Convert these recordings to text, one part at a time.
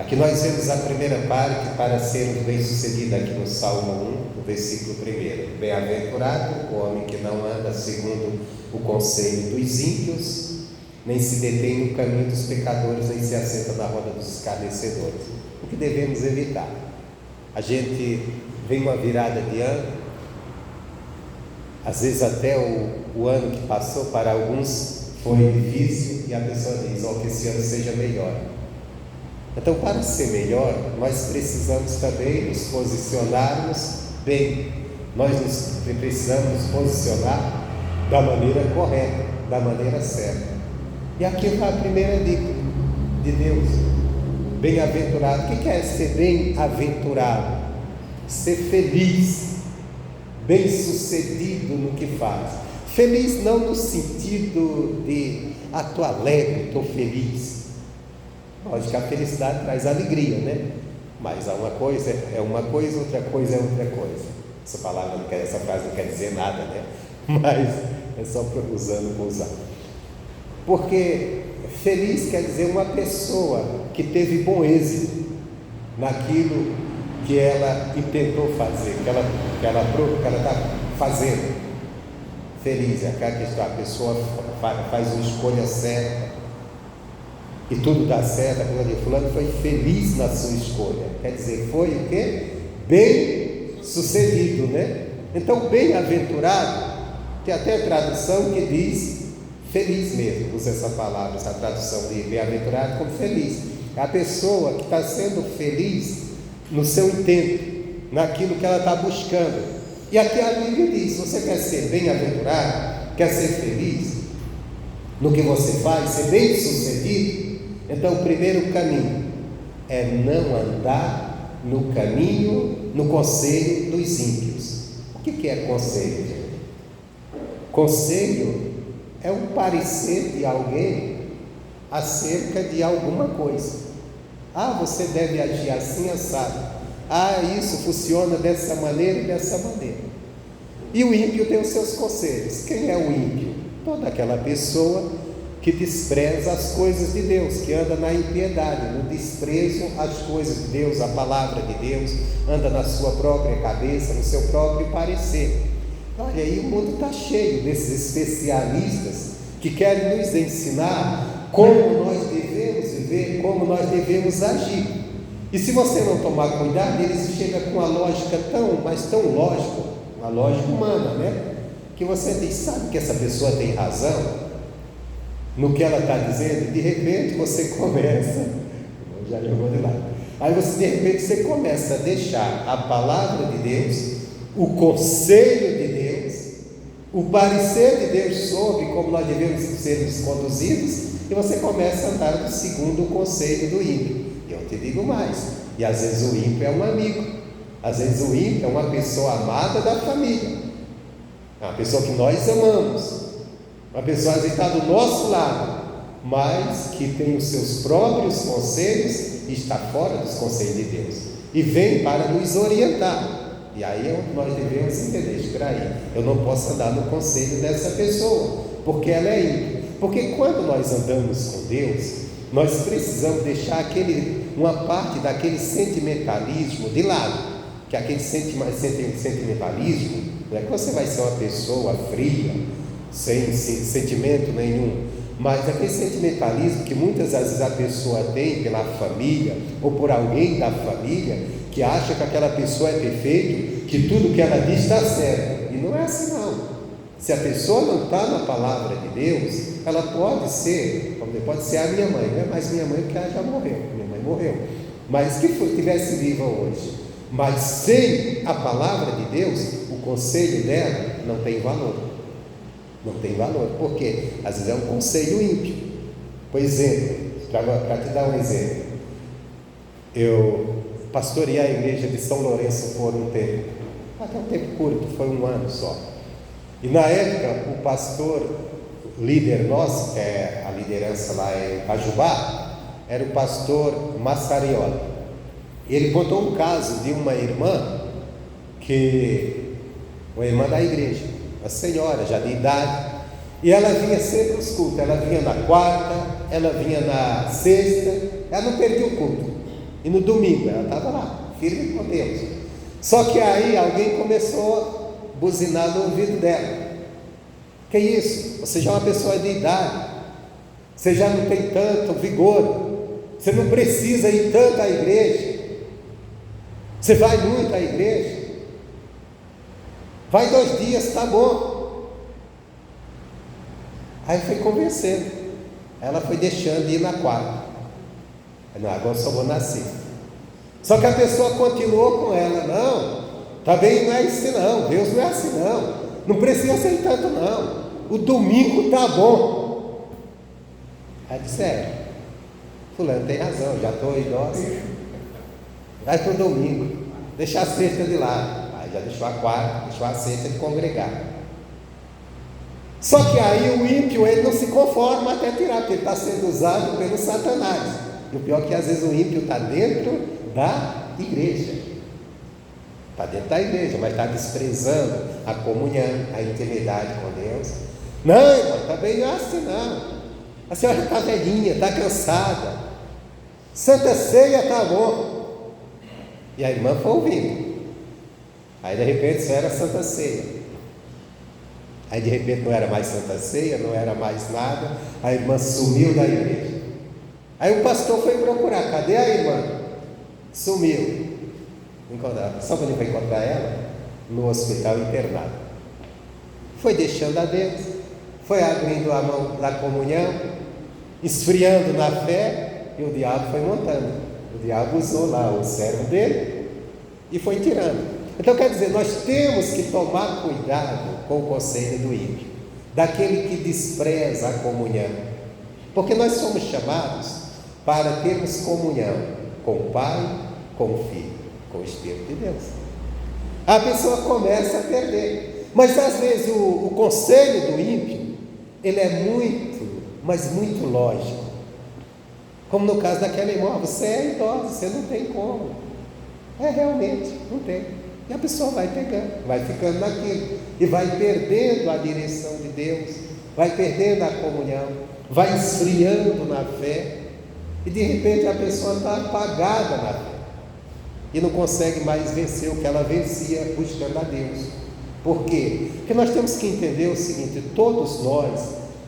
Aqui nós vemos a primeira parte para sermos bem-sucedidos aqui no Salmo 1, no versículo 1. Bem-aventurado o homem que não anda segundo o conselho dos ímpios, nem se detém no caminho dos pecadores, nem se assenta na roda dos escarnecedores. O que devemos evitar? A gente vem uma virada de ano, às vezes até o ano que passou para alguns foi difícil, e a pessoa diz: que esse ano seja melhor. Então, para ser melhor, nós precisamos também nos posicionarmos bem. Nós precisamos nos posicionar da maneira correta, da maneira certa. E aqui está a primeira dica de Deus: bem-aventurado. O que é ser bem-aventurado? Ser feliz, bem-sucedido no que faz. Feliz não no sentido de estou alegre, estou feliz. Lógico que a felicidade traz alegria, né? Mas uma coisa é uma coisa, outra coisa é outra coisa. Essa frase não quer dizer nada, né? Mas é só usando para usar. Porque feliz quer dizer uma pessoa que teve bom êxito naquilo que ela intentou fazer, que ela está fazendo. Feliz é aquela que a pessoa faz uma escolha certa e tudo dá certo. A pessoa de fulano foi feliz na sua escolha, quer dizer, foi o quê? Bem sucedido, né? Então, bem-aventurado, tem até tradução que diz feliz mesmo, usa essa palavra, essa tradução de bem-aventurado como feliz. É a pessoa que está sendo feliz no seu intento, naquilo que ela está buscando. E aqui a Bíblia diz: você quer ser bem-aventurado, quer ser feliz no que você faz, ser bem-sucedido? Então, o primeiro caminho é não andar no caminho, no conselho dos ímpios. O que é conselho, gente? Conselho é um parecer de alguém acerca de alguma coisa. Você deve agir assim, assado. Isso funciona dessa maneira e dessa maneira. E o ímpio tem os seus conselhos. Quem é o ímpio? Toda aquela pessoa que despreza as coisas de Deus, que anda na impiedade, no desprezo às coisas de Deus, a palavra de Deus, anda na sua própria cabeça, no seu próprio parecer. Olha aí, o mundo está cheio desses especialistas que querem nos ensinar como nós devemos viver, como nós devemos agir. E se você não tomar cuidado, eles chegam com uma lógica tão lógica, uma lógica humana, né? Que você diz: sabe que essa pessoa tem razão no que ela está dizendo? De repente você começa, já jogou de lado. Aí de repente você começa a deixar a palavra de Deus, o conselho de Deus, o parecer de Deus sobre como nós devemos ser conduzidos, e você começa a andar segundo o conselho do ímpio. E eu te digo mais: e às vezes o ímpio é um amigo, às vezes o ímpio é uma pessoa amada da família, é uma pessoa que nós amamos, uma pessoa às vezes está do nosso lado, mas que tem os seus próprios conselhos e está fora dos conselhos de Deus, e vem para nos orientar. E aí é onde nós devemos entender: espera aí, eu não posso andar no conselho dessa pessoa, porque ela é ímpia. Porque quando nós andamos com Deus, nós precisamos deixar uma parte daquele sentimentalismo de lado. Que aquele sentimentalismo não é que você vai ser uma pessoa fria, sem sentimento nenhum, mas aquele sentimentalismo que muitas vezes a pessoa tem pela família ou por alguém da família, que acha que aquela pessoa é perfeita, que tudo que ela diz está certo. E não é assim não. Se a pessoa não está na palavra de Deus, ela pode ser a minha mãe, não é mais minha mãe porque ela já morreu, minha mãe morreu, mas que estivesse viva hoje, mas sem a palavra de Deus, o conselho dela não tem valor. Não tem valor, porque às vezes é um conselho ímpio. Por exemplo, para te dar um exemplo, eu pastorei a igreja de São Lourenço por um tempo, até um tempo curto, foi 1 ano só. E na época, o pastor, líder nosso, que é a liderança lá em Pajubá, era o pastor Massariola. Ele contou um caso de uma irmã da igreja, uma senhora já de idade, e ela vinha sempre aos cultos. Ela vinha na quarta, ela vinha na sexta, ela não perdia o culto. E no domingo ela estava lá, firme com Deus. Só que aí alguém começou a buzinar no ouvido dela. Que isso? Você já é uma pessoa de idade, você já não tem tanto vigor, você não precisa ir tanto à igreja, você vai muito à igreja, vai 2 dias, está bom. Aí foi convencendo, ela foi deixando de ir na quarta. Não, agora só vou na sexta. Só que a pessoa continuou com ela, não, também não é assim não, Deus não é assim não precisa ser tanto não, o domingo está bom. Aí disse, fulano tem razão, já estou idosa, vai para o domingo, deixa a sexta de lado. Aí já deixou a quarta, deixou a sexta de congregar. Só que aí o ímpio, ele não se conforma até tirar, porque ele está sendo usado pelo Satanás. E o pior é que às vezes o ímpio está dentro da igreja, está dentro da igreja, mas está desprezando a comunhão, a intimidade com Deus. Não, irmão, também não é assim não, a senhora está velhinha, está cansada, Santa Ceia está bom. E a irmã foi ouvindo, aí de repente só era Santa Ceia, aí de repente não era mais Santa Ceia, não era mais nada, a irmã sumiu da igreja. Aí o pastor foi procurar, cadê a irmã? Sumiu. Sabe onde vai encontrar ela? No hospital internado. Foi deixando a Deus, foi abrindo a mão da comunhão, esfriando na fé, e o diabo foi montando. O diabo usou lá o servo dele e foi tirando. Então quer dizer, nós temos que tomar cuidado com o conselho do ímpio, daquele que despreza a comunhão, porque nós somos chamados para termos comunhão com o Pai, com o Filho, com o Espírito de Deus. A pessoa começa a perder, mas às vezes o conselho do ímpio, ele é muito, mas muito lógico, como no caso daquela irmã, você é idosa, você não tem como, realmente, não tem, e a pessoa vai pegando, vai ficando naquilo, e vai perdendo a direção de Deus, vai perdendo a comunhão, vai esfriando na fé, e de repente a pessoa está apagada na fé, e não consegue mais vencer o que ela vencia buscando a Deus. Por quê? Porque nós temos que entender o seguinte: todos nós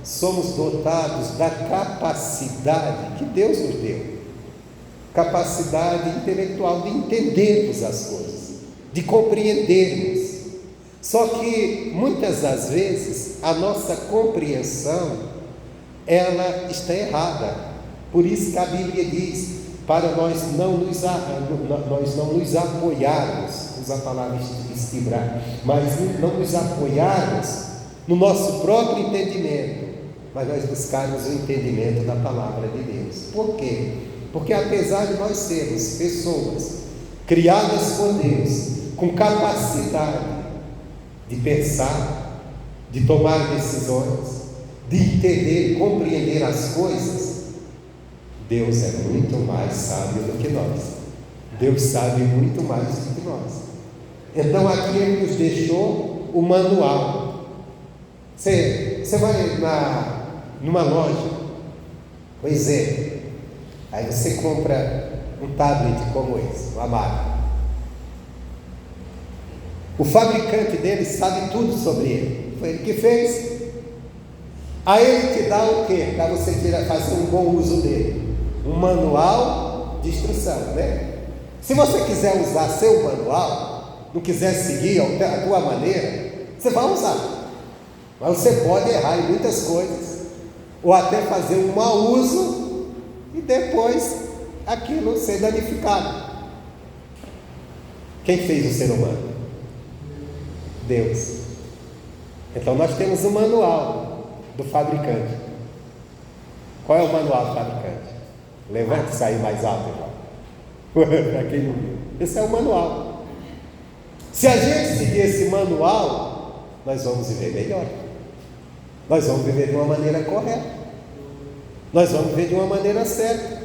somos dotados da capacidade que Deus nos deu, capacidade intelectual de entendermos as coisas, de compreendermos. Só que muitas das vezes a nossa compreensão, ela está errada. Por isso que a Bíblia diz para nós não nos apoiarmos, usa a palavra estibrar, mas não nos apoiarmos no nosso próprio entendimento, mas nós buscarmos o entendimento da palavra de Deus. Por quê? Porque apesar de nós sermos pessoas criadas por Deus, com capacidade de pensar, de tomar decisões, de entender e compreender as coisas, Deus é muito mais sábio do que nós. Deus sabe muito mais do que nós. Então aqui Ele nos deixou o manual. Você vai numa loja, por exemplo, aí você compra um tablet como esse, uma marca. O fabricante dele sabe tudo sobre ele, foi ele que fez. Aí ele te dá o quê? Para você fazer um bom uso dele? Um manual de instrução, né? Se você quiser usar seu manual, não quiser seguir a tua maneira, você vai usar, mas você pode errar em muitas coisas, ou até fazer um mau uso e depois aquilo ser danificado. Quem fez o ser humano? Deus. Então nós temos o manual do fabricante. Qual é o manual do fabricante? Levante e sai mais alto, para quem não viu. Esse é o manual. Se a gente seguir esse manual, nós vamos viver melhor, nós vamos viver de uma maneira correta, nós vamos viver de uma maneira certa.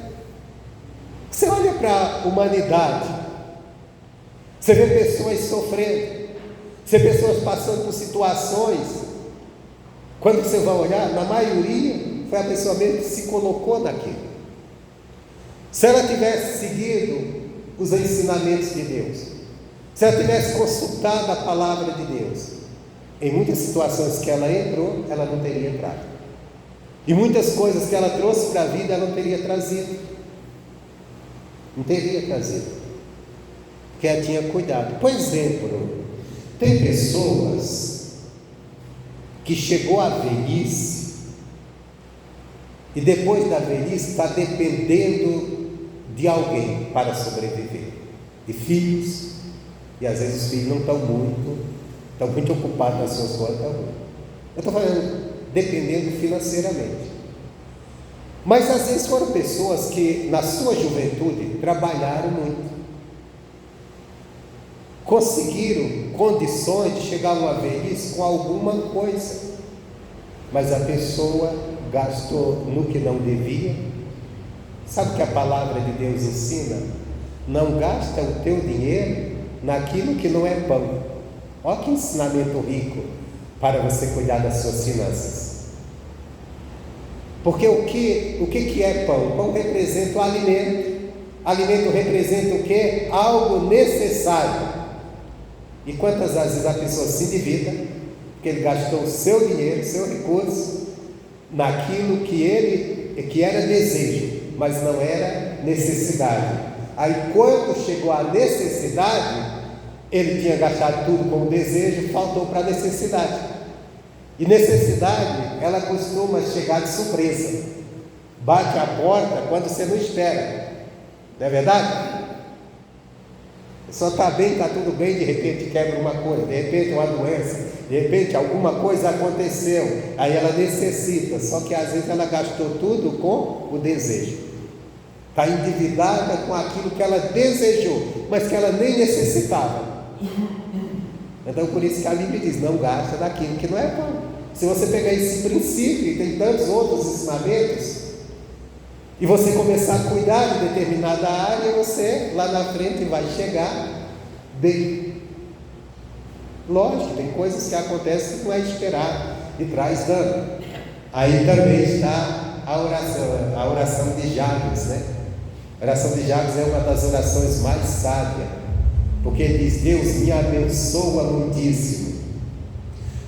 Você olha para a humanidade, você vê pessoas sofrendo, você vê pessoas passando por situações, quando você vai olhar, na maioria foi a pessoa mesmo que se colocou naquilo. se ela tivesse seguido os ensinamentos de Deus, se ela tivesse consultado a palavra de Deus, em muitas situações que ela entrou, ela não teria entrado. E muitas coisas que ela trouxe para a vida, ela não teria trazido. Não teria trazido. Porque ela tinha cuidado. Por exemplo, tem pessoas que chegou à velhice e depois da velhice está dependendo de alguém para sobreviver. E filhos, e às vezes os filhos não estão muito ocupados nas suas coisas. Eu estou falando dependendo financeiramente. Mas às vezes foram pessoas que na sua juventude trabalharam muito, conseguiram condições de chegar a uma velhice com alguma coisa, mas a pessoa gastou no que não devia. Sabe o que a palavra de Deus ensina? Não gasta o teu dinheiro naquilo que não é pão. Olha que ensinamento rico para você cuidar das suas finanças. Porque o que é pão? Pão representa o alimento. Alimento representa o quê? Algo necessário. E quantas vezes a pessoa se endivida, porque ele gastou o seu dinheiro, o seu recurso, naquilo que era desejo, mas não era necessidade. Aí quando chegou a necessidade, ele tinha gastado tudo com o desejo, faltou para a necessidade. E necessidade, ela costuma chegar de surpresa, bate a porta quando você não espera, não é verdade? Só está bem, está tudo bem, de repente quebra uma coisa, de repente uma doença, de repente alguma coisa aconteceu, aí ela necessita, só que às vezes ela gastou tudo com o desejo, está endividada com aquilo que ela desejou, mas que ela nem necessitava. Então por isso que a Bíblia diz, não gasta daquilo que não é pão. Se você pegar esse princípio, e tem tantos outros ensinamentos, e você começar a cuidar de determinada área, você lá na frente vai chegar bem. Lógico, tem coisas que acontecem que não é esperado e traz dano. Aí também está a oração de Jabes, né? A oração de Jabes é uma das orações mais sábias, porque ele diz, Deus me abençoa muitíssimo,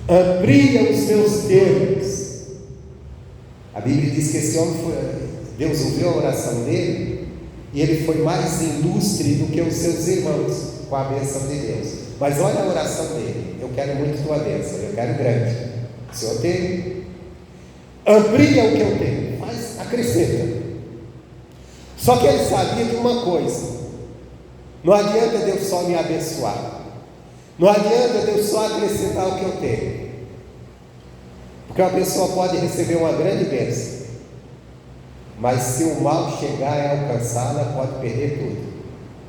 amplia os meus termos. A Bíblia diz que esse homem Deus ouviu a oração dele e ele foi mais ilustre do que os seus irmãos com a bênção de Deus. Mas olha a oração dele, eu quero muito tua bênção, eu quero grande. O Senhor tem, amplia o que eu tenho, mas acrescenta. Só que ele sabia de uma coisa, não adianta Deus só me abençoar, não adianta Deus só acrescentar o que eu tenho, porque uma pessoa pode receber uma grande bênção, mas se o mal chegar e alcançá-la, pode perder tudo.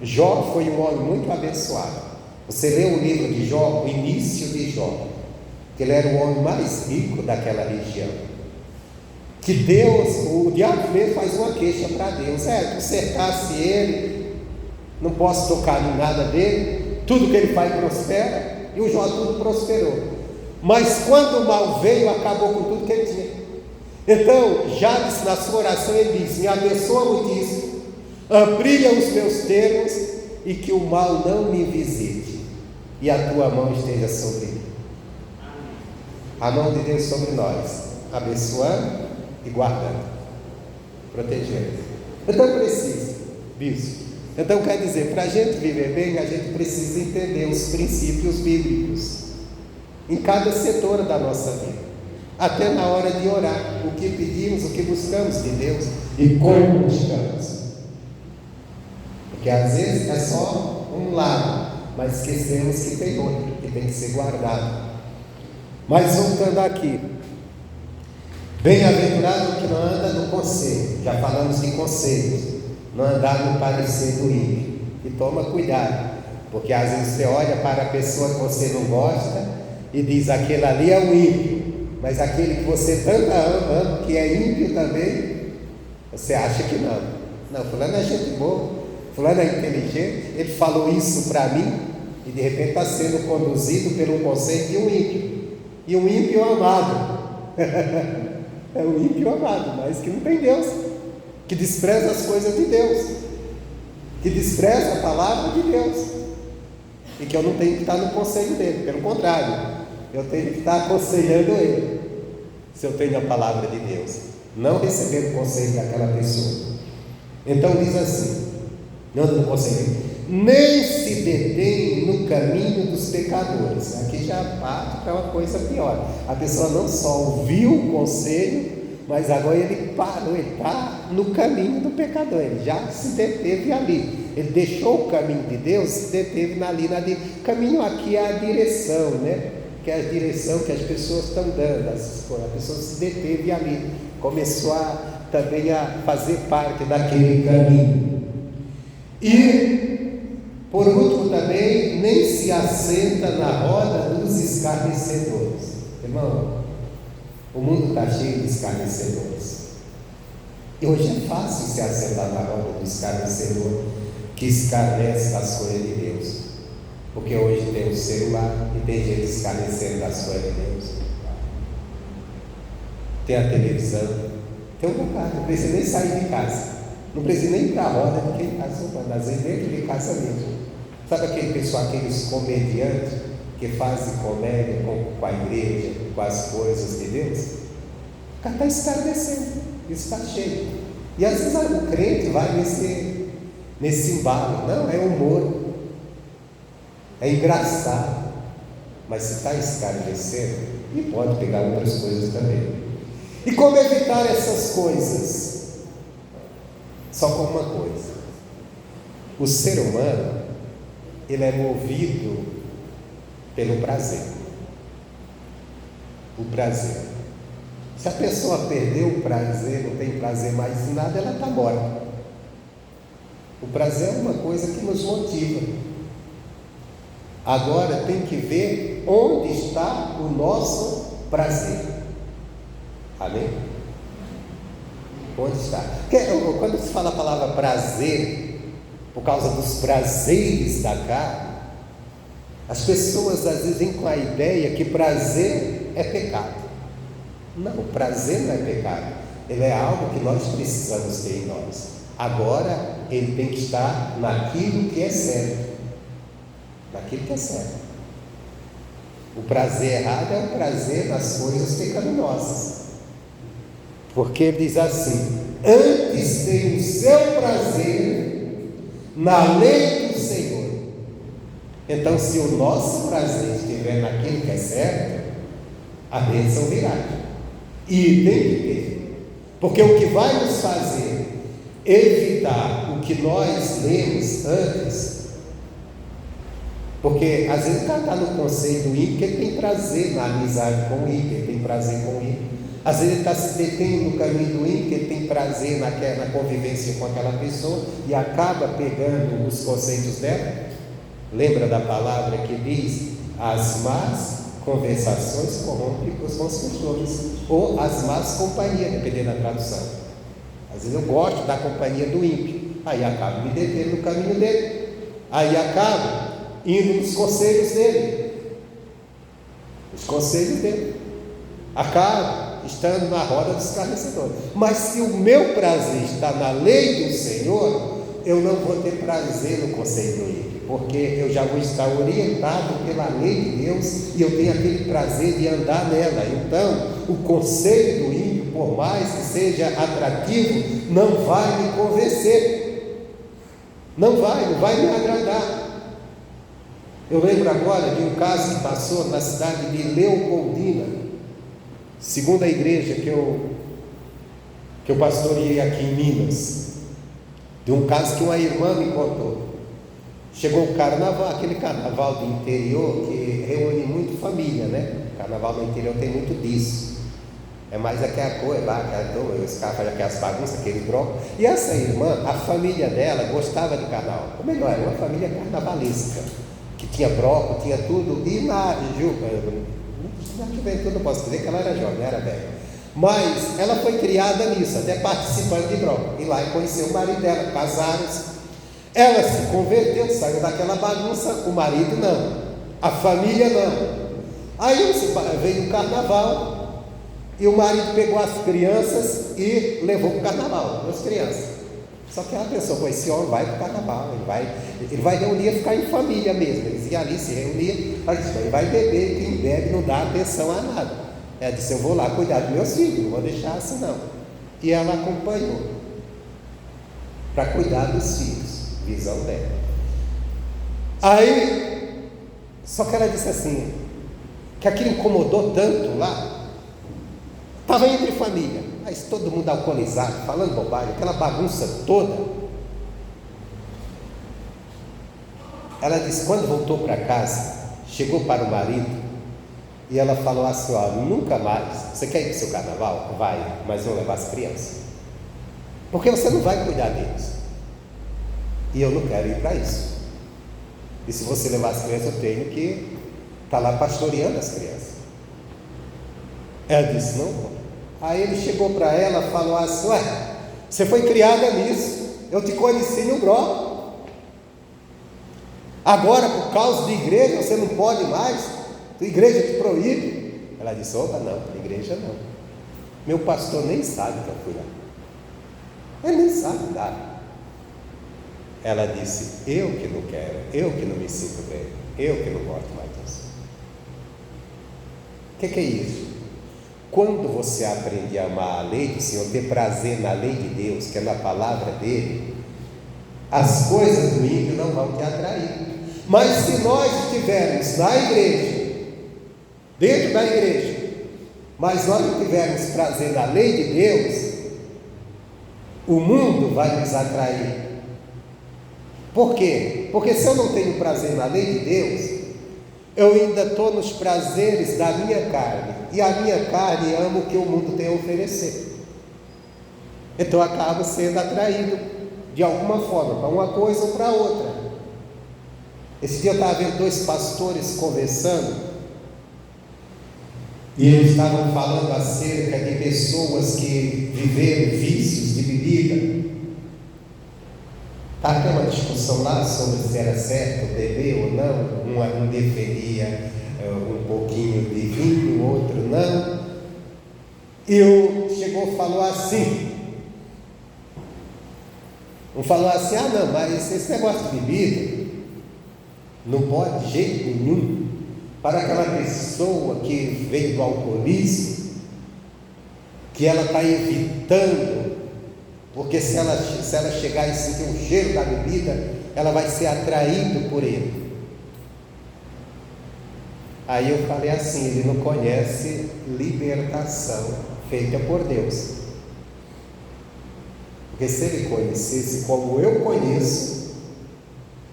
Jó foi um homem muito abençoado. Você lê o livro de Jó, o início de Jó, que ele era o homem mais rico daquela região, que Deus, o diabo mesmo faz uma queixa para Deus, tu cercasse ele, não posso tocar em nada dele, tudo que ele faz prospera, e o Jó tudo prosperou, mas quando o mal veio, acabou com tudo que ele tinha. Então, Jabes, na sua oração, ele diz, me abençoa muitíssimo, amplia os meus termos, e que o mal não me visite, e a tua mão esteja sobre mim. A mão de Deus sobre nós, abençoando e guardando, protegendo. Então precisa, bispo. Então quer dizer, para a gente viver bem, a gente precisa entender os princípios bíblicos, em cada setor da nossa vida. Até na hora de orar, o que pedimos, o que buscamos de Deus e como buscamos. Porque às vezes é só um lado, mas esquecemos que tem outro, que tem que ser guardado. Mas voltando aqui, bem-aventurado o que não anda no conselho, já falamos de conselhos, não andar no parecer do ímpio, e toma cuidado, porque às vezes você olha para a pessoa que você não gosta e diz, aquele ali é o ímpio, mas aquele que você tanto ama, que é ímpio também, você acha que não. Não, fulano é gente boa, fulano é inteligente, ele falou isso para mim, e de repente está sendo conduzido pelo conceito de um ímpio, e um ímpio amado, é um ímpio amado, mas que não tem Deus, que despreza as coisas de Deus, que despreza a palavra de Deus, e que eu não tenho que estar no conselho dele, pelo contrário, eu tenho que estar aconselhando ele, se eu tenho a palavra de Deus, não recebendo o conselho daquela pessoa. Então diz assim, não no conselho, nem se detém no caminho dos pecadores. Aqui já parte para uma coisa pior, a pessoa não só ouviu o conselho, mas agora ele parou, ele está no caminho do pecador, ele já se deteve ali, ele deixou o caminho de Deus, se deteve ali, caminho aqui é a direção, né? Que é a direção que as pessoas estão dando, a pessoa se deteve ali, começou também a fazer parte daquele caminho. E, por último também, nem se assenta na roda dos escarnecedores. Irmão, o mundo está cheio de escarnecedores. E hoje é fácil se assentar na roda do escarnecedor, que escarnece das coisas de Deus. Porque hoje tem o celular e tem gente escarnecendo das coisas de Deus. Tem a televisão, tem um lugar, não precisa nem sair de casa, não precisa nem ir para a roda, porque em casa, às vezes dentro de casa mesmo. Sabe aquele pessoal, aqueles comediantes que fazem comédia com a igreja, com as coisas de Deus? O cara está escarnecendo, isso está cheio. E às vezes o crente vai nesse embalo, não, é humor. É engraçado, mas se está escarnecendo, e pode pegar outras coisas também. E como evitar essas coisas? Só com uma coisa: o ser humano, ele é movido pelo prazer. O prazer. Se a pessoa perdeu o prazer, não tem prazer mais em nada, ela está morta. O prazer é uma coisa que nos motiva. Agora tem que ver onde está o nosso prazer. Amém? Onde está? Quando se fala a palavra prazer, por causa dos prazeres da carne, as pessoas às vezes vêm com a ideia que prazer é pecado. Não, prazer não é pecado. Ele é algo que nós precisamos ter em nós. Agora ele tem que estar naquilo que é certo. Naquilo que é certo. O prazer errado é o prazer das coisas pecaminosas, porque ele diz assim: antes tem o seu prazer na lei do Senhor. Então, se o nosso prazer estiver naquilo que é certo, a bênção virá, e tem que ter, porque o que vai nos fazer evitar o que nós lemos antes. Porque às vezes o cara está no conselho do ímpio, porque ele tem prazer na amizade com o ímpio, ele tem prazer com o ímpio. Às vezes ele está se detendo no caminho do ímpio, porque ele tem prazer na convivência com aquela pessoa e acaba pegando os conceitos dela. Lembra da palavra que diz: as más conversações corrompem os bons costumes, ou as más companhias, dependendo da tradução. Às vezes eu gosto da companhia do ímpio, aí acabo me detendo no caminho dele, aí acabo indo nos conselhos dele, acabo estando na roda dos escarnecedores. Mas se o meu prazer está na lei do Senhor, eu não vou ter prazer no conselho do ímpio, porque eu já vou estar orientado pela lei de Deus e eu tenho aquele prazer de andar nela. Então o conselho do ímpio, por mais que seja atrativo, não vai me convencer, não vai me agradar. Eu lembro agora de um caso que passou na cidade de Leopoldina, segunda igreja que eu pastoreei aqui em Minas, de um caso que uma irmã me contou. Chegou o carnaval, aquele carnaval do interior que reúne muito família, né? O carnaval do interior tem muito disso. É mais aquela coisa lá, os caras fazem aquelas bagunças, aquele bloco. E essa irmã, a família dela gostava de carnaval. Ou melhor, era uma família carnavalesca, que tinha bloco, tinha tudo. E na juventude, não posso dizer que ela era jovem, não era velha, mas ela foi criada nisso, até participando de bloco. E lá conheceu o marido dela, casaram-se. Ela se converteu, saiu daquela bagunça, o marido não, a família não. Aí veio o carnaval E o marido pegou as crianças e levou para o carnaval, as crianças. Só que ela pensou, pô, esse homem vai para o carnaval, ele vai reunir, ficar em família mesmo. Eles iam ali se reunir, ela disse, ele vai beber, quem bebe não dá atenção a nada. Ela disse, eu vou lá cuidar dos meus filhos, não vou deixar assim não. E ela acompanhou, para cuidar dos filhos, visão dela. Aí, só que ela disse assim, que aquilo incomodou tanto lá. Estava entre família, mas todo mundo alcoolizado, falando bobagem, aquela bagunça toda. Ela disse, quando voltou para casa, chegou para o marido, e ela falou assim, ó, nunca mais, você quer ir para o seu carnaval? Vai, mas não levar as crianças, porque você não vai cuidar deles, e eu não quero ir para isso, e se você levar as crianças, eu tenho que estar lá pastoreando as crianças. Ela disse, não vou. Aí ele chegou para ela e falou assim, ué, você foi criada nisso, eu te conheci no bloco, agora por causa de igreja você não pode mais, a igreja te proíbe. Ela disse, opa, não, igreja não, meu pastor nem sabe que eu fui lá, ele nem sabe nada. Ela disse, eu que não quero, eu que não me sinto bem, eu que não gosto mais disso. O que é isso? Quando você aprender a amar a lei do Senhor, ter prazer na lei de Deus, que é na palavra dele, as coisas do ímpio não vão te atrair. Mas se nós estivermos na igreja, dentro da igreja, mas nós não tivermos prazer na lei de Deus, o mundo vai nos atrair. Por quê? Porque se eu não tenho prazer na lei de Deus, eu ainda estou nos prazeres da minha carne, e a minha carne ama o que o mundo tem a oferecer. Então eu acabo sendo atraído de alguma forma para uma coisa ou para outra. Esse dia eu estava vendo dois pastores conversando, e eles estavam falando acerca de pessoas que viveram vícios de bebida. Está até uma discussão lá sobre se era certo beber ou não. Um deferia um pouquinho de vinho, o outro não. E chegou e falou assim, falou assim, ah não, mas esse negócio de bebida não pode de jeito nenhum para aquela pessoa que veio do alcoolismo, que ela está evitando, porque se ela chegar e sentir o cheiro da bebida, ela vai ser atraída por ele. Aí eu falei assim, ele não conhece libertação feita por Deus. Porque se ele conhecesse como eu conheço,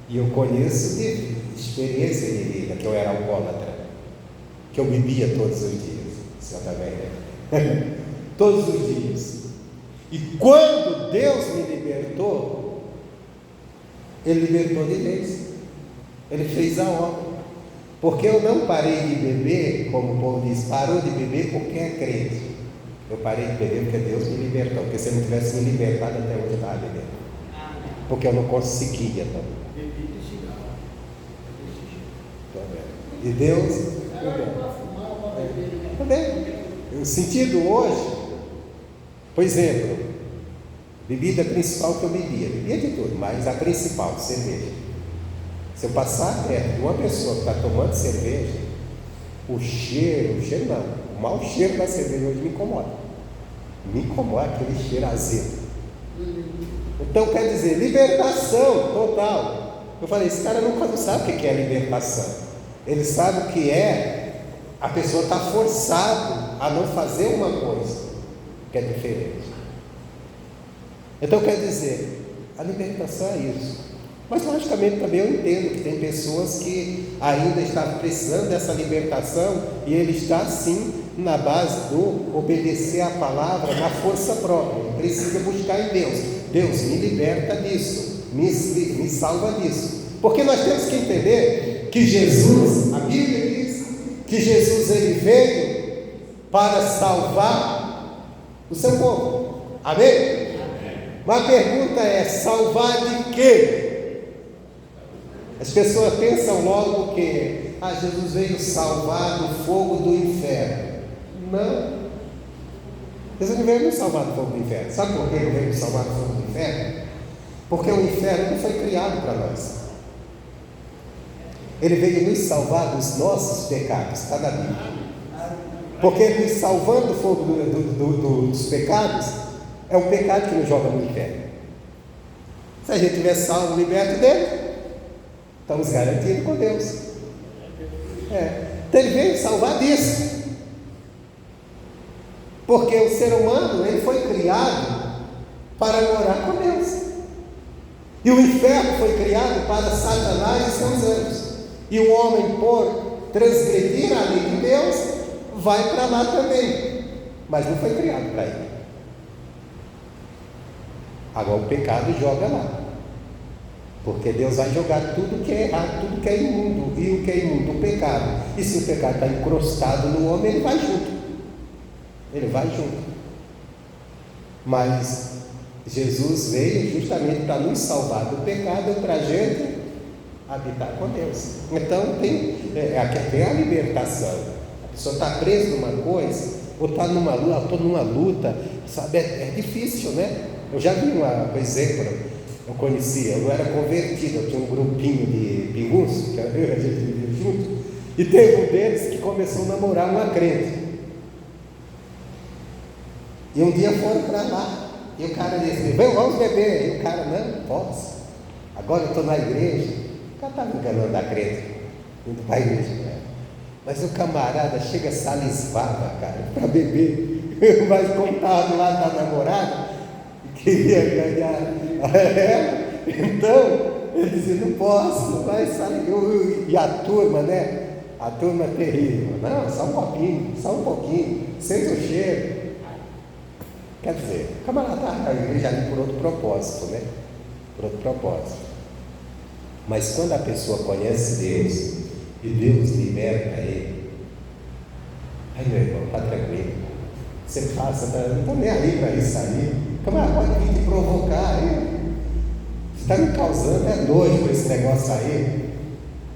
e eu conheço de experiência de vida, que eu era alcoólatra, que eu bebia todos os dias, você também, né? Todos os dias. E quando Deus me libertou, Ele libertou de vez, Ele fez a obra, porque eu não parei de beber, como o povo diz, parou de beber porque é crente. Eu parei de beber porque Deus me libertou, porque se Ele não tivesse me libertado, até hoje eu estava bebendo, porque eu não conseguia também. E Deus, o sentido hoje, por exemplo, bebida principal que eu bebia de tudo, mas a principal, cerveja. Se eu passar perto de uma pessoa que está tomando cerveja, o cheiro não, o mau cheiro da cerveja hoje me incomoda aquele cheiro azedo. Então quer dizer, libertação total. Eu falei, esse cara nunca sabe o que é libertação. Ele sabe o que é a pessoa estar forçado a não fazer uma coisa que é diferente. Então quer dizer, a libertação é isso. Mas logicamente também eu entendo que tem pessoas que ainda estão precisando dessa libertação, e ele está sim na base do obedecer a palavra na força própria. Ele precisa buscar em Deus. Deus, me liberta disso, me salva disso. Porque nós temos que entender que Jesus, a Bíblia diz que Jesus ele veio para salvar o seu povo. Amém? Mas a pergunta é, salvar de quê? As pessoas pensam logo que Jesus veio salvar do fogo do inferno. Não. Jesus não veio nos salvar do fogo do inferno. Sabe por que ele veio nos salvar do fogo do inferno? Porque o inferno não foi criado para nós. Ele veio nos salvar dos nossos pecados, está na Bíblia. Porque ele nos salvando do fogo dos pecados, é o pecado que nos joga no inferno. Se a gente tiver salvo, liberto dele, estamos garantidos com Deus. Então ele veio salvar disso. Porque o ser humano, ele foi criado para morar com Deus. E o inferno foi criado para Satanás e seus anjos. E o homem, por transgredir a lei de Deus, vai para lá também. Mas não foi criado para ele. Agora o pecado joga lá. Porque Deus vai jogar tudo que é errado, tudo que é imundo. E o que é imundo? O pecado. E se o pecado está encrostado no homem, ele vai junto. Ele vai junto. Mas Jesus veio justamente para nos salvar do pecado, para a gente habitar com Deus. Então tem a libertação. A pessoa está presa numa coisa, ou está numa luta, sabe? É difícil, né? Eu já vi por exemplo, eu conhecia, eu não era convertido, eu tinha um grupinho de pinguns, que a gente vivia junto, e teve um deles que começou a namorar uma crente. E um dia foram para lá, e o cara disse: vamos beber. E o cara: não posso, agora eu estou na igreja. O cara estava enganando a crente, indo para a igreja, né? Mas o camarada chega, salisvava, cara, para beber, mas como estava do lado da namorada, queria ganhar ela, então ele dizia: não posso, mas sabe, e a turma, né? A turma é terrível. Não, só um pouquinho, sente o cheiro. Quer dizer, o camarada estava na igreja ali por outro propósito, né? Por outro propósito. Mas quando a pessoa conhece Deus e Deus liberta ele, aí, meu irmão, está tranquilo. Você passa, não estou nem aí para isso aí. O camarada pode vir te provocar aí. Você está me causando nojo com esse negócio aí.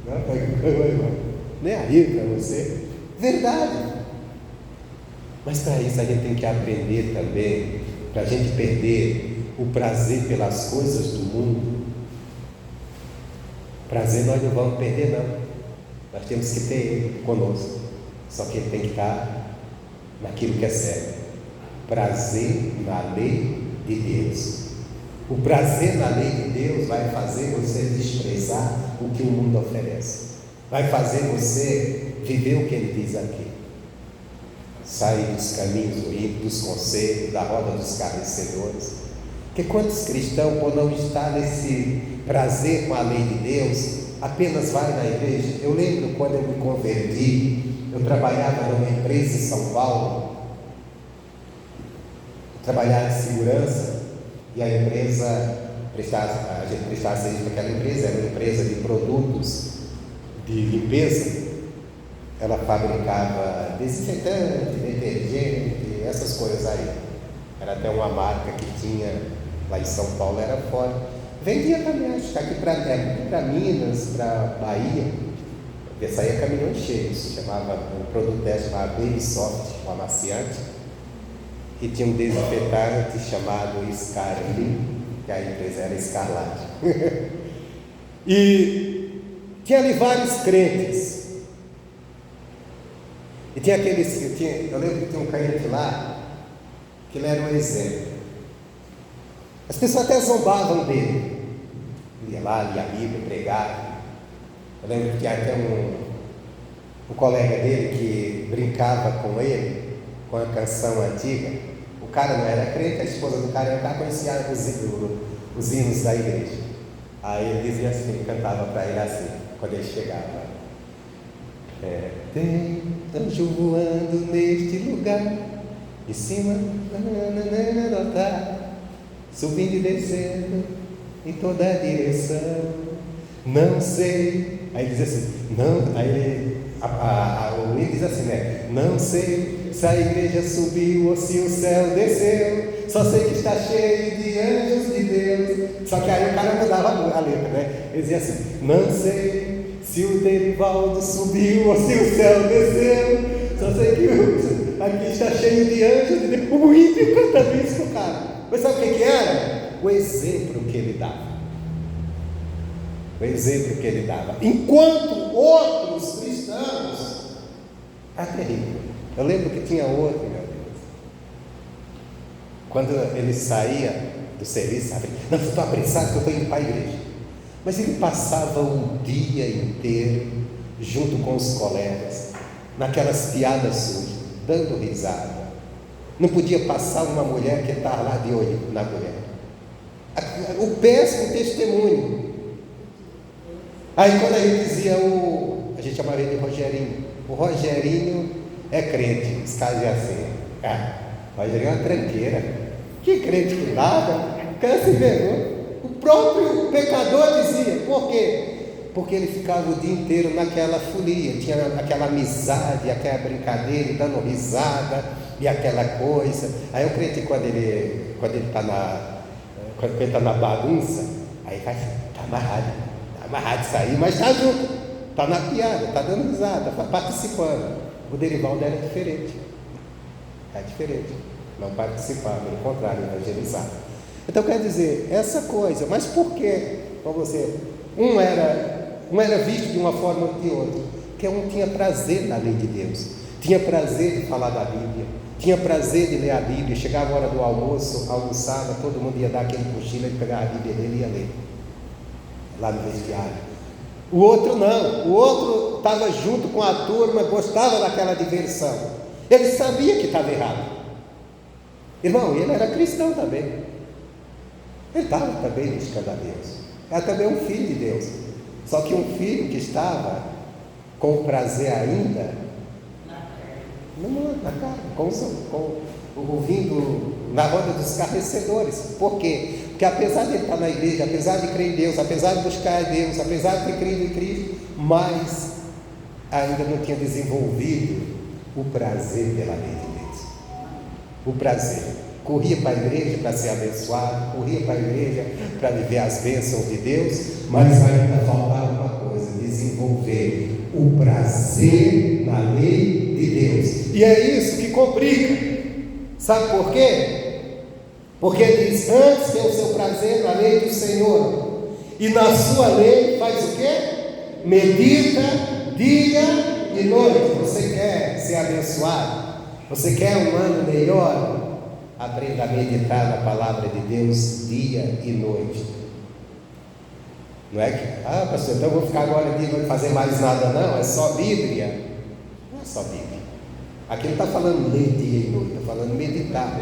Não, nem aí para você. Verdade. Mas para isso a gente tem que aprender também, para a gente perder o prazer pelas coisas do mundo. Prazer nós não vamos perder, não. Nós temos que ter ele conosco. Só que ele tem que estar naquilo que é certo. Prazer na lei de Deus. O prazer na lei de Deus vai fazer você desprezar o que o mundo oferece. Vai fazer você viver o que ele diz aqui. Sair dos caminhos do ímpio, dos conselhos, da roda dos escarnecedores. Porque quantos cristãos, por não estar nesse prazer com a lei de Deus, apenas vai na igreja? Eu lembro quando eu me converti, eu trabalhava numa empresa em São Paulo, trabalhava em segurança, e a empresa a gente prestava serviço para aquela empresa, era uma empresa de produtos de limpeza. Ela fabricava desinfetante, detergente, essas coisas aí. Era até uma marca que tinha lá em São Paulo, era fora. Vendia também, acho que aqui para Minas, para Bahia, porque saía caminhões cheios. O produto dela chamava Baby Soft, um amaciante, e tinha um desinfetante chamado Scarlin, que a empresa era Escarlate. E tinha ali vários crentes. E tinha aqueles que eu lembro que tinha um crente lá, que ele era um exemplo. As pessoas até zombavam dele. Ele ia lá, lia a Bíblia, pregava. Eu lembro que tinha até um colega dele que brincava com ele, com a canção antiga. O cara não era crente, a esposa do cara já conhecia os hinos da igreja. Aí ele dizia assim, ele cantava para ele assim, quando ele chegava. Tem anjo voando neste lugar, em cima, subindo e descendo em toda a direção. Não sei. Aí ele diz assim, não. Aí o hino diz assim, né? Não sei se a igreja subiu ou se o céu desceu. Só sei que está cheio de anjos de Deus. Só que aí o cara mudava a letra, né? Ele dizia assim, não sei se o Derivaldo subiu ou se o céu desceu. Só sei que aqui está cheio de anjos, o ímpio cantando isso pro cara. Mas sabe o que era? O exemplo que ele dava. O exemplo que ele dava. Enquanto outros cristãos, é terrível. Eu lembro que tinha outro, meu Deus. Quando ele saía do serviço, sabe? Não, estou apressado que eu estou indo para a igreja. Mas ele passava o dia inteiro junto com os colegas, naquelas piadas sujas, dando risada. Não podia passar uma mulher que estava lá de olho na mulher. O péssimo testemunho. Aí quando a gente dizia a gente chamava ele de Rogerinho. O Rogerinho é crente, os caras assim. O Rogerinho é uma tranqueira. Que crente que nada, cansa e vergonha. O próprio pecador dizia, por quê? Porque ele ficava o dia inteiro naquela folia, tinha aquela amizade, aquela brincadeira, dando risada e aquela coisa. Aí o crente, quando ele está na bagunça, aí está amarrado de sair, mas está junto, está na piada, está dando risada, está participando. O Derivaldo era diferente, não participava, pelo contrário, evangelizava. Então quer dizer, essa coisa, mas por que, para você, um era visto de uma forma ou de outra? Porque um tinha prazer na lei de Deus, tinha prazer de falar da Bíblia, tinha prazer de ler a Bíblia. Chegava a hora do almoço, almoçava, todo mundo ia dar aquele cochilo, ele pegava a Bíblia dele e ia ler, lá no vestiário. O outro não, o outro estava junto com a turma, gostava daquela diversão, ele sabia que estava errado. Irmão, ele era cristão também, ele estava também buscando a Deus, era também um filho de Deus, só que um filho que estava com prazer ainda na carne, ouvindo na roda dos escarnecedores. Por quê? Porque apesar de ele estar na igreja, apesar de crer em Deus, apesar de buscar a Deus, apesar de ter crido em Cristo, mas ainda não tinha desenvolvido o prazer pela lei de Deus. O prazer. Corria para a igreja para ser abençoado, corria para a igreja para viver as bênçãos de Deus, mas ainda faltava uma coisa: desenvolver o prazer na lei de Deus. E é isso que complica. Sabe por quê? Porque diz: antes tem o seu prazer na lei do Senhor, e na sua lei faz o quê? Medita dia e noite. Você quer ser abençoado? Você quer um ano melhor? Aprenda a meditar na palavra de Deus dia e noite. Não é que, pastor, então eu vou ficar agora aqui, não vou fazer mais nada, não, é só Bíblia. Não é só Bíblia. Aqui não está falando ler dia e noite, está falando meditar.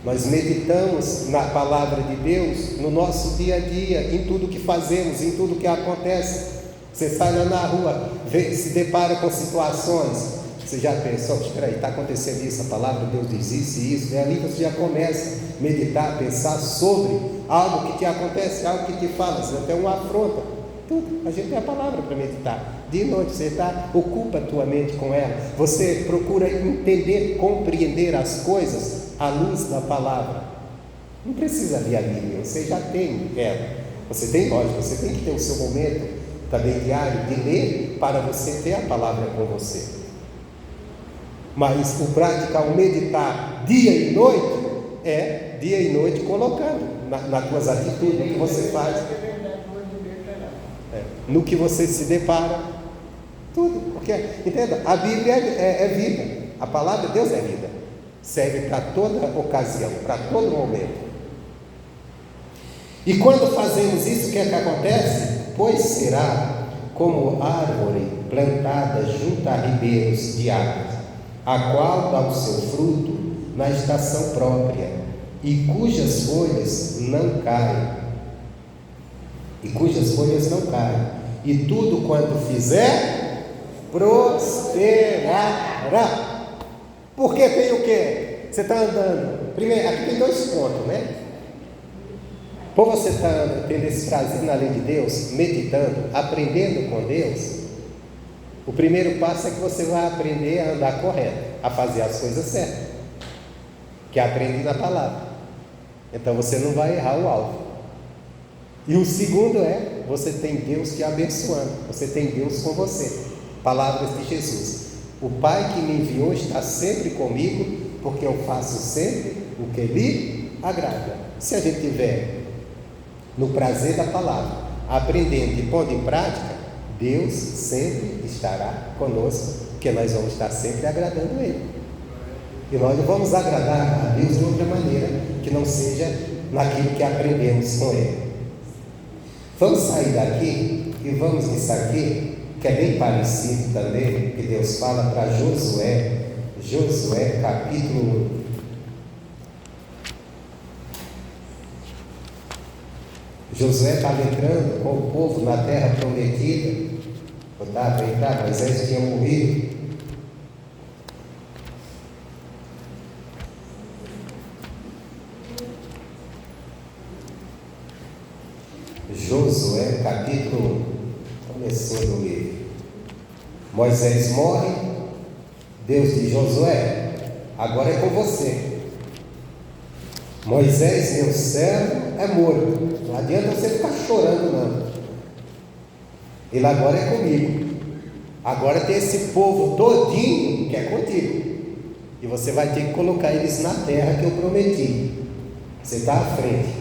Nós meditamos na palavra de Deus no nosso dia a dia, em tudo que fazemos, em tudo que acontece. Você sai lá na rua, se depara com situações. Você já pensou, espera aí, está acontecendo isso, a palavra de Deus diz isso e isso, e ali você já começa a meditar, pensar sobre algo que te acontece, algo que te fala, você tem uma afronta, tudo, a gente tem a palavra para meditar, de noite você ocupa a tua mente com ela, você procura entender, compreender as coisas à luz da palavra. Não precisa ler a Bíblia, você já tem ela, você tem, lógico, você tem que ter o seu momento também diário de ler, para você ter a palavra com você. Mas o praticar, o meditar dia e noite, é dia e noite colocando nas tuas atitudes, no que você faz, no que você se depara, tudo, porque, entenda, a Bíblia é vida, a palavra de Deus é vida, serve para toda ocasião, para todo momento. E quando fazemos isso, o que é que acontece? Pois será como árvore plantada junto a ribeiros de águas, a qual dá o seu fruto na estação própria, e cujas folhas não caem, e tudo quanto fizer, prosperará. Porque tem o quê? Você está andando, primeiro, aqui tem 2 pontos, né? Por você estar tendo esse prazer na lei de Deus, meditando, aprendendo com Deus, o primeiro passo é que você vai aprender a andar correto, a fazer as coisas certas, que é aprender na palavra. Então você não vai errar o alvo. E o segundo você tem Deus te abençoando, você tem Deus com você, palavras de Jesus. O Pai que me enviou está sempre comigo, porque eu faço sempre o que lhe agrada. Se a gente tiver no prazer da palavra, aprendendo e pondo em prática, Deus sempre estará conosco, porque nós vamos estar sempre agradando Ele. E nós não vamos agradar a Deus de outra maneira que não seja naquilo que aprendemos com Ele. Vamos sair daqui e vamos nisso aqui, que é bem parecido também, que Deus fala para Josué, Josué capítulo 1. Josué estava entrando com o povo na terra prometida, Moisés tinha morrido. Josué capítulo 1, começando o livro. Moisés morre, Deus diz: Josué, agora é com você. Moisés, meu servo, é morto. Não adianta você ficar chorando, não. Ele agora é comigo. Agora tem esse povo todinho que é contigo. E você vai ter que colocar eles na terra que eu prometi. Você está à frente.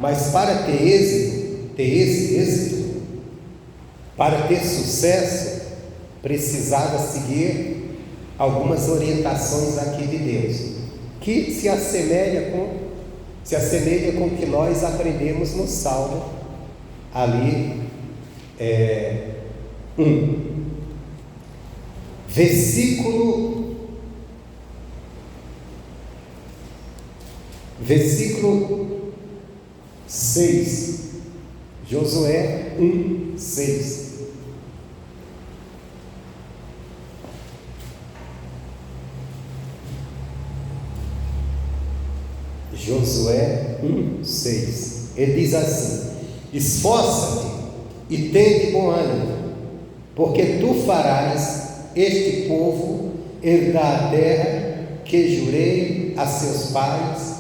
Mas para ter êxito, para ter sucesso, precisava seguir algumas orientações aqui de Deus, que se assemelha com o que nós aprendemos no Salmo ali 1, versículo 6, Josué 1, 6. Josué 1, 6. Ele diz assim: esforça-te e tende bom ânimo, porque tu farás este povo herdar a terra que jurei a seus pais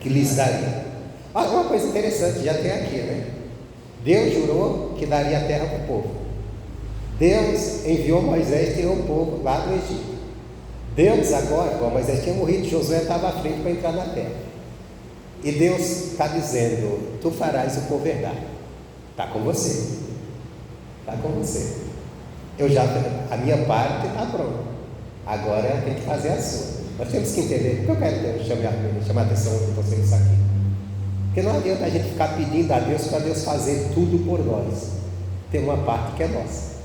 que lhes daria. Uma coisa interessante, já tem aqui, né? Deus jurou que daria a terra para o povo. Deus enviou Moisés e tirou o povo lá do Egito. Deus agora, bom, Moisés tinha morrido, Josué estava à frente para entrar na terra. E Deus está dizendo: tu farás o povo herdar. Está com você. Está com você. A minha parte está pronta. Agora tem que fazer a sua. Nós temos que entender, porque eu quero chamar a atenção de vocês aqui. Porque não adianta a gente ficar pedindo a Deus para Deus fazer tudo por nós. Tem uma parte que é nossa.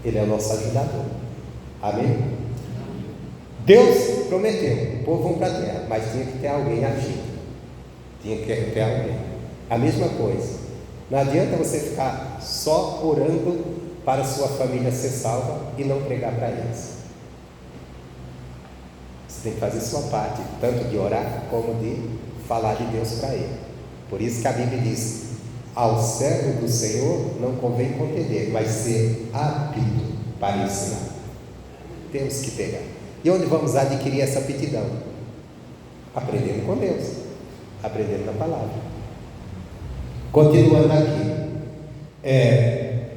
Ele é o nosso ajudador. Amém? Deus prometeu, o povo vão para a terra, mas tinha que ter alguém agindo. Tinha que ter alguém. A mesma coisa. Não adianta você ficar só orando para a sua família ser salva e não pregar para eles. Você tem que fazer sua parte, tanto de orar como de falar de Deus para ele. Por isso que a Bíblia diz: ao servo do Senhor não convém contender, mas ser apto para ensinar. Temos que pegar. E onde vamos adquirir essa aptidão? Aprendendo com Deus, aprendendo na palavra. Continuando aqui,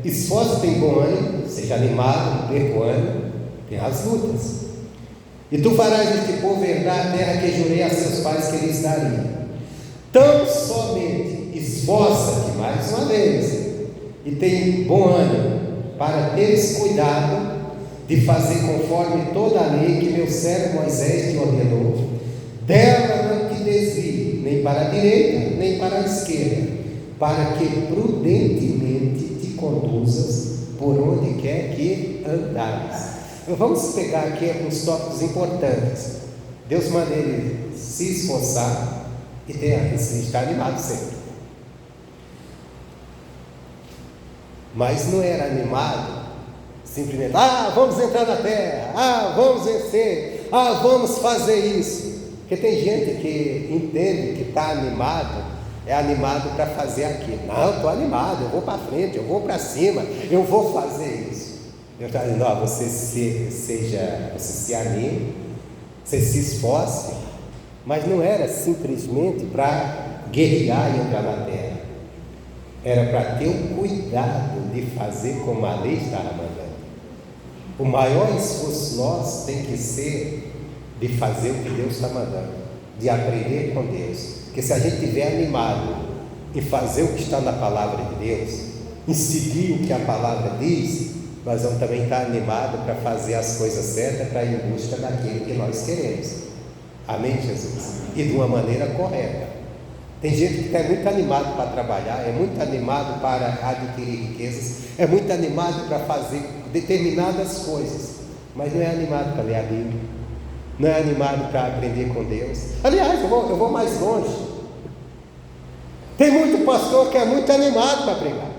esforço-te em bom ânimo, seja animado, não perca o ânimo, tem as lutas. E tu farás este povo herdar a terra que jurei a seus pais que lhes daria. Tão somente esforça-te mais uma vez e tem bom ânimo, para teres cuidado de fazer conforme toda a lei que meu servo Moisés te ordenou. Dela não te desvie, nem para a direita, nem para a esquerda, para que prudentemente te conduzas por onde quer que andares. Vamos pegar aqui uns tópicos importantes. Deus manda ele se esforçar e estar animado sempre. Mas não era animado simplesmente: vamos entrar na terra, vamos vencer, vamos fazer isso. Porque tem gente que entende que está animado, é animado para fazer aquilo. Não, estou animado, eu vou para frente, eu vou para cima, eu vou fazer isso. Eu estou dizendo: você se anime, você se esforce. Mas não era simplesmente para guerrear e entrar na terra. Era para ter o cuidado de fazer como a lei estava mandando. O maior esforço nosso tem que ser de fazer o que Deus está mandando, de aprender com Deus. Porque se a gente estiver animado em fazer o que está na palavra de Deus, em seguir o que a palavra diz, nós vamos também estar animados para fazer as coisas certas, para ir em busca daquilo que nós queremos. Amém, Jesus? E de uma maneira correta. Tem gente que está muito animado para trabalhar, é muito animado para adquirir riquezas, é muito animado para fazer determinadas coisas, mas não é animado para ler a Bíblia, não é animado para aprender com Deus. Aliás, eu vou mais longe. Tem muito pastor que é muito animado para pregar,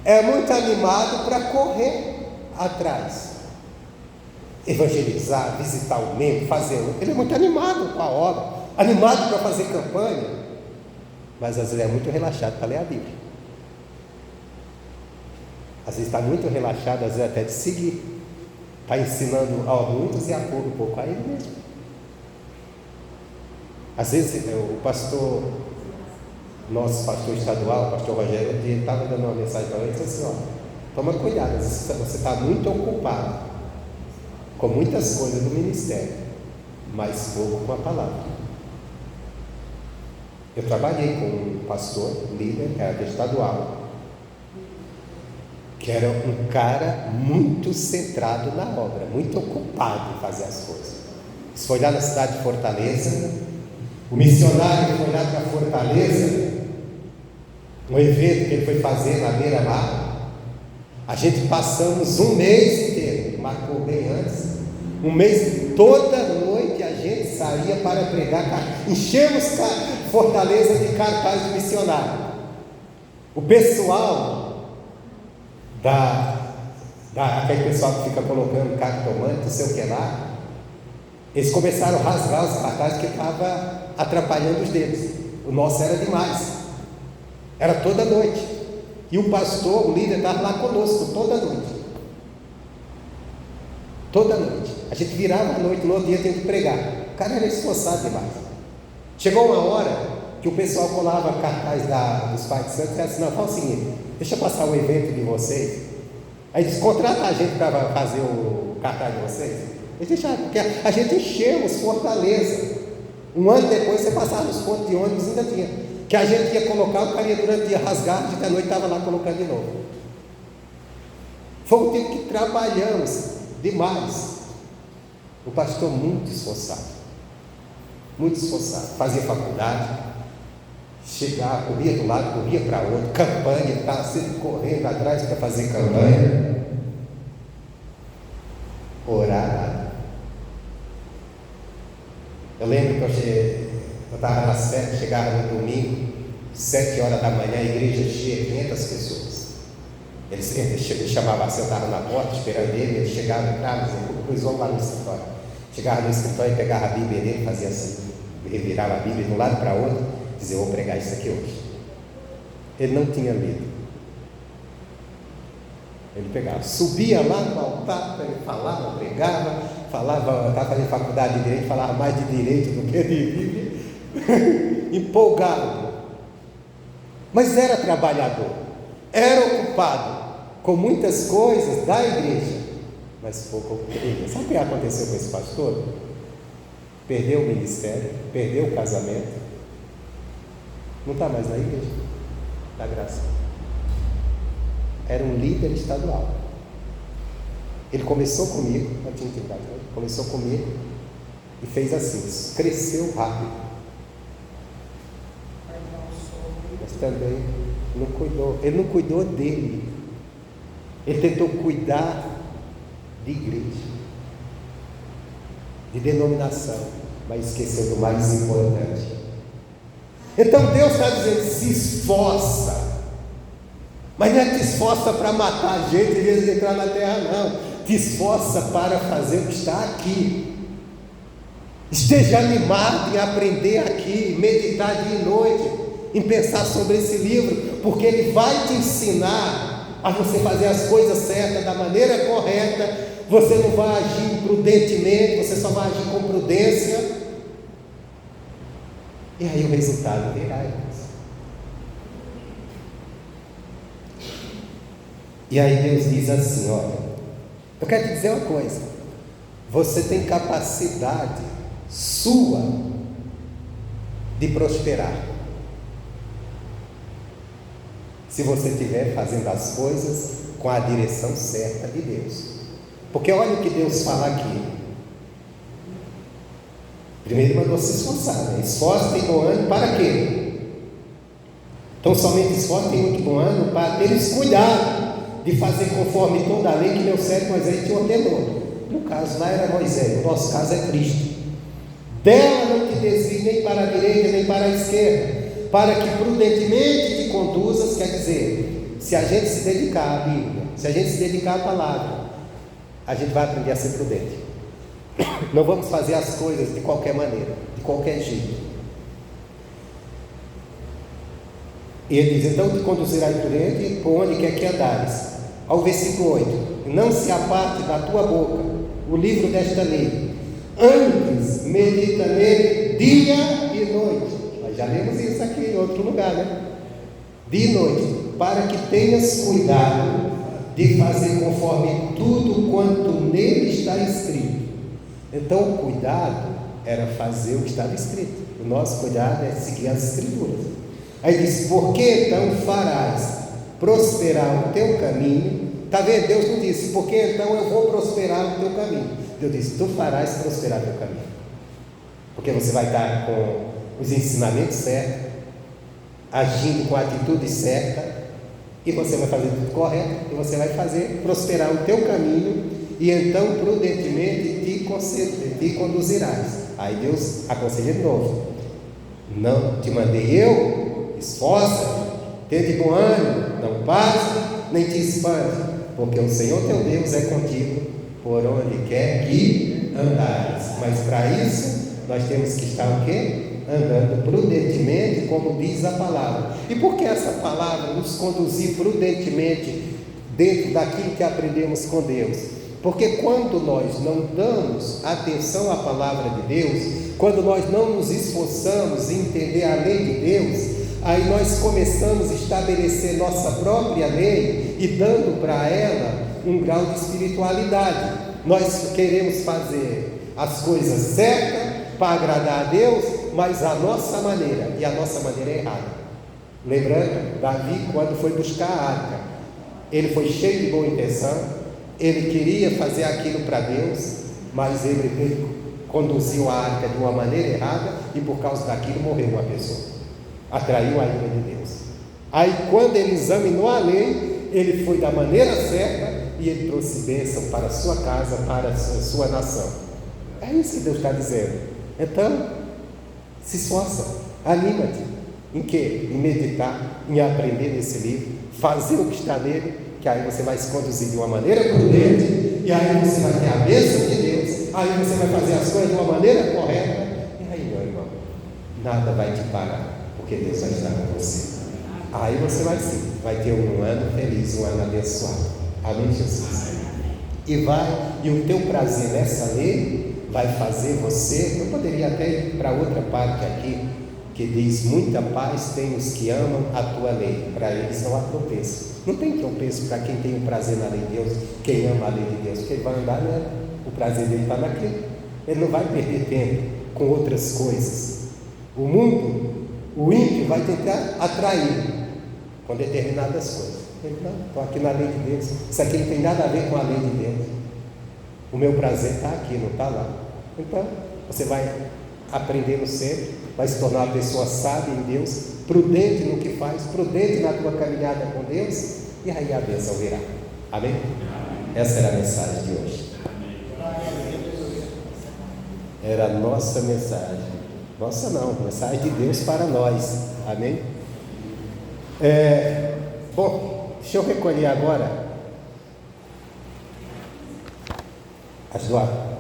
é muito animado para correr atrás, evangelizar, visitar o membro, fazer. Ele é muito animado com a obra, animado para fazer campanha, mas às vezes é muito relaxado para ler a Bíblia. Às vezes está muito relaxado, às vezes até de seguir, está ensinando a muitos e a pouco a ele mesmo. Às vezes o pastor, nosso pastor estadual, o pastor Rogério, ele estava dando uma mensagem para ele e disse assim: toma cuidado, você está muito ocupado com muitas coisas do ministério, mas pouco com a palavra. Eu trabalhei com um pastor, líder, que era estadual, que era um cara muito centrado na obra, muito ocupado em fazer as coisas. Isso foi lá na cidade de Fortaleza. O missionário foi lá para Fortaleza, um evento que ele foi fazer na beira-mar. A gente passamos um mês inteiro, marcou bem antes, um mês, toda noite a gente saía para pregar, enchemos Fortaleza de cartaz do missionário. O pessoal aquele pessoal que fica colocando cartomante, não sei o que lá, eles começaram a rasgar os cartazes que estavam atrapalhando os deles. O nosso era demais, era toda noite, e o pastor, o líder, estava lá conosco toda noite. Toda noite, a gente virava a noite, no outro dia tinha que pregar. O cara era esforçado demais. Chegou uma hora que o pessoal colava cartaz dos Pais de Santos e disse assim: não, fala o seguinte, deixa eu passar o evento de vocês. Aí eles contratam a gente para fazer o cartaz de vocês. Eles deixaram, porque a gente enchemos Fortaleza. Um ano depois você passava nos pontos de ônibus, ainda tinha. Que a gente ia colocar, o cara ia durante o dia rasgar, a gente à noite estava lá colocando de novo. Foi um tempo que trabalhamos demais. O pastor muito esforçado, fazia faculdade, chegava, corria de um lado, corria para outro, campanha, estava sempre correndo atrás para fazer campanha, orar. Eu lembro que eu estava nas festas, chegava no domingo, 7 horas da manhã, a igreja cheia, 500 pessoas. Ele chamava assim, eu estava na porta esperando ele chegava, entrava, cruzou lá no escritório. Chegava no escritório e pegava a Bíblia dele, fazia assim, revirava a Bíblia de um lado para outro, dizia: eu vou pregar isso aqui hoje. Ele não tinha medo. Ele pegava, subia lá no altar, ele falava, pregava, estava fazendo faculdade de Direito, falava mais de Direito do que de Bíblia, empolgado. Mas era trabalhador, era ocupado com muitas coisas da igreja, mas pouco ocupado. Sabe o que aconteceu com esse pastor? Perdeu o ministério, perdeu o casamento, não está mais na igreja da graça. Era um líder estadual. Ele começou comigo, começou comigo e fez assim, cresceu rápido, mas também não cuidou. Ele não cuidou dele, ele tentou cuidar de igreja, de denominação, mas esqueceu do mais importante. Então Deus está dizendo: se esforça, mas não é te esforça para matar a gente e eles entrar na terra, não. Te esforça para fazer o que está aqui. Esteja animado em aprender aqui, meditar dia e noite, em pensar sobre esse livro, porque ele vai te ensinar a você fazer as coisas certas, da maneira correta. Você não vai agir imprudentemente, você só vai agir com prudência, e aí o resultado virá. E aí Deus diz assim: olha, Eu quero te dizer uma coisa: você tem capacidade sua de prosperar, se você estiver fazendo as coisas com a direção certa de Deus. Porque olha o que Deus fala aqui. Primeiro mandou se esforçar, né? Esforço tem bom ânimo para quê? Então somente esforço tem muito bom ânimo para teres cuidado de fazer conforme toda a lei que meu servo Moisés te ordenou. No caso lá era Moisés, no nosso caso é Cristo. Dela não te desvie nem para a direita nem para a esquerda, para que prudentemente te conduzas. Quer dizer, se a gente se dedicar à Bíblia, se a gente se dedicar à palavra, a gente vai aprender a ser prudente. Não vamos fazer as coisas de qualquer maneira, de qualquer jeito. E ele diz: então te conduzirá prudente por onde quer que andares. Ao versículo 8: não se aparte da tua boca o livro desta lei, antes medita nele dia e noite. Nós já lemos isso aqui em outro lugar, né? Dia e noite, para que tenhas cuidado de fazer conforme tudo quanto nele está escrito. Então o cuidado era fazer o que estava escrito. O nosso cuidado é seguir as escrituras. Aí diz: porque então farás prosperar o teu caminho. Está vendo? Deus não disse: porque então eu vou prosperar o teu caminho. Deus disse: tu farás prosperar o teu caminho, porque você vai estar com os ensinamentos certos, agindo com a atitude certa, e você vai fazer tudo correto, e você vai fazer prosperar o teu caminho, e então prudentemente te conduzirás. Aí Deus aconselha de novo: não te mandei eu? Esforça-te, tende bom ânimo, não passe, nem te espante, porque o Senhor teu Deus é contigo por onde quer que andares. Mas para isso nós temos que estar o quê? Andando prudentemente, como diz a palavra. E por que essa palavra nos conduzir prudentemente dentro daquilo que aprendemos com Deus? Porque quando nós não damos atenção à palavra de Deus, quando nós não nos esforçamos em entender a lei de Deus, aí nós começamos a estabelecer nossa própria lei e dando para ela um grau de espiritualidade. Nós queremos fazer as coisas certas para agradar a Deus, mas a nossa maneira, e a nossa maneira é errada. Lembrando, Davi, quando foi buscar a arca, ele foi cheio de boa intenção, ele queria fazer aquilo para Deus, mas ele conduziu a arca de uma maneira errada, e por causa daquilo morreu uma pessoa, atraiu a ira de Deus. Aí quando ele examinou a lei, ele foi da maneira certa, e ele trouxe bênção para a sua casa, para a sua nação. É isso que Deus está dizendo. Então, se esforça, anima-te. Em quê? Em meditar, em aprender nesse livro, fazer o que está nele, que aí você vai se conduzir de uma maneira prudente, e aí você vai ter a bênção de Deus, aí você vai fazer as coisas de uma maneira correta, e aí, meu irmão, nada vai te parar, porque Deus vai estar com você. Aí você vai ter um ano feliz, um ano abençoado. Amém, Jesus? E o teu prazer nessa lei vai fazer você. Eu poderia até ir para outra parte aqui, que diz: muita paz tem os que amam a tua lei, para eles não há tropeço. Não tem tropeço para quem tem o prazer na lei de Deus, quem ama a lei de Deus, porque ele vai andar nela, o prazer dele está naquilo, ele não vai perder tempo com outras coisas. O mundo, o ímpio vai tentar atrair com determinadas coisas. Ele: não, estou aqui na lei de Deus, isso aqui não tem nada a ver com a lei de Deus, o meu prazer está aqui, não está lá. Então você vai aprendendo sempre, vai se tornar uma pessoa sábia em Deus, prudente no que faz, prudente na tua caminhada com Deus, e aí a bênção virá. Amém? Essa era a mensagem de hoje. Era a nossa mensagem. Nossa não, mensagem de Deus para nós. Amém? Bom, deixa eu recolher agora as doações.